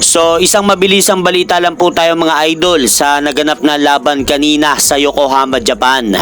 So isang mabilisang balita lang po tayo mga idol sa naganap na laban kanina sa Yokohama, Japan.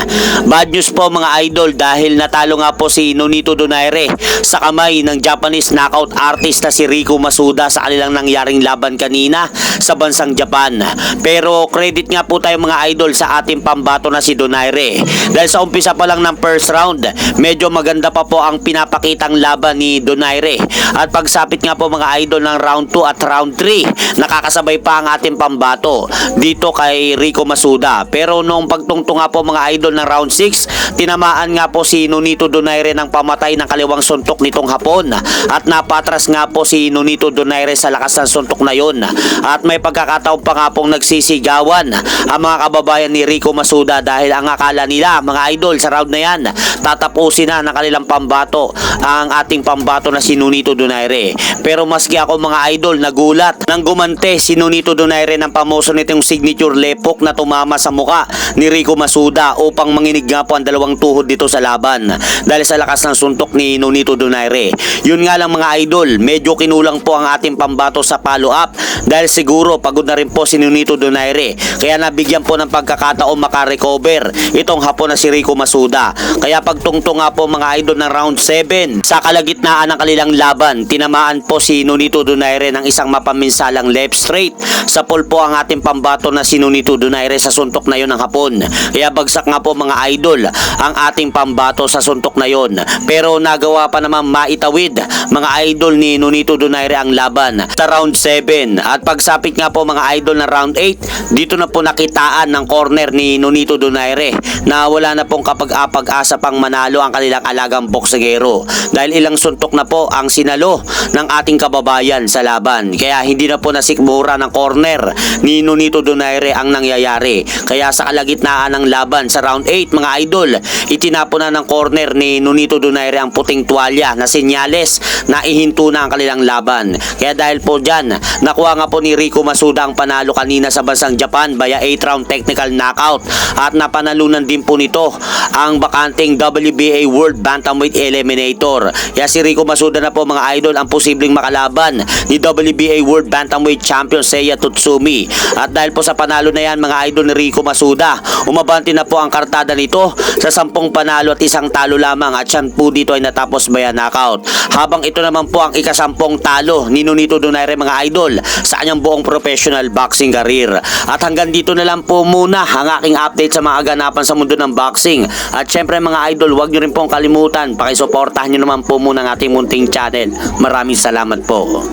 Bad news po mga idol dahil natalo nga po si Nonito Donaire sa kamay ng Japanese knockout artist na si Rico Masuda sa kanilang nangyaring laban kanina sa bansang Japan. Pero credit nga po tayo mga idol sa ating pambato na si Donaire dahil sa umpisa pa lang ng first round medyo maganda pa po ang pinapakitang laban ni Donaire at pagsapit nga po mga idol ng round 2 at round 3 nakakasabay pa ang ating pambato dito kay Rico Masuda. Pero noong pagtungtong nga po mga idol ng round 6, tinamaan nga po si Nonito Donaire ng pamatay ng kaliwang suntok nitong hapon at napatras nga po si Nonito Donaire sa lakas ng suntok na yon. At may pagkakataon pa nga pong nagsisigawan ang mga kababayan ni Rico Masuda dahil ang akala nila mga idol sa round na yan tatapusin na ng kanilang pambato ang ating pambato na si Nonito Donaire. Pero maski ako mga idol nagulat nang gumante si Nonito Donaire ng pamoso nitong signature lepok na tumama sa muka ni Rico Masuda upang manginig nga po ang dalawang tuhod dito sa laban dahil sa lakas ng suntok ni Nonito Donaire. Yun nga lang mga idol, medyo kinulang po ang ating pambato sa follow up dahil siguro pagod na rin po si Nonito Donaire kaya nabigyan po ng pagkakataon makarecover itong hapon na si Rico Masuda. Kaya pagtungtong nga po mga idol ng round 7 sa kalagitnaan ng kanilang laban, tinamaan po si Nonito Donaire ng isang mapaminsalang left straight sa pool po ang ating pambato na si Nonito Donaire sa suntok na yon ng hapon. Kaya bagsak nga po mga idol ang ating pambato sa suntok na yon. Pero nagawa pa naman maitawid mga idol ni Nonito Donaire ang laban sa round 7. At pagsapit nga po mga idol na round 8, dito na po nakitaan ng corner ni Nonito Donaire na wala na pong kapag-asa pang manalo ang kanilang alagang boksegero dahil ilang suntok na po ang sinalo ng ating kababayan sa laban. Kaya hindi na po nasikmura ng corner ni Nonito Donaire ang nangyayari. Kaya sa kalagitnaan ng laban sa round 8 mga idol, itinapon na ng corner ni Nonito Donaire ang puting tuwalya na senyales na ihinto na ang kanilang laban. Kaya dahil po dyan, nakuha nga po ni Rico Masuda ang panalo kanina sa bansang Japan via 8 round technical knockout at napanalunan din po nito ang bakanting WBA World Bantamweight Eliminator. Kaya si Rico Masuda na po mga idol ang posibleng makalaban ni WBA World Bantamweight Champion Seiya Tatsumi. At dahil po sa panalo na yan mga idol ni Rico Masuda, umabanti na po ang kartada nito sa 10 panalo at 1 talo lamang at siyan po dito ay natapos via knockout. Habang ito naman po ang ika-10 talo ni Nonito Donaire mga idol sa kanyang buong professional boxing career. At hanggang dito na lang po muna ang aking update sa mga ganapan sa mundo ng boxing. At syempre mga idol, huwag nyo rin pong kalimutan, pakisuportahan nyo naman po muna ang ating munting channel. Maraming salamat po.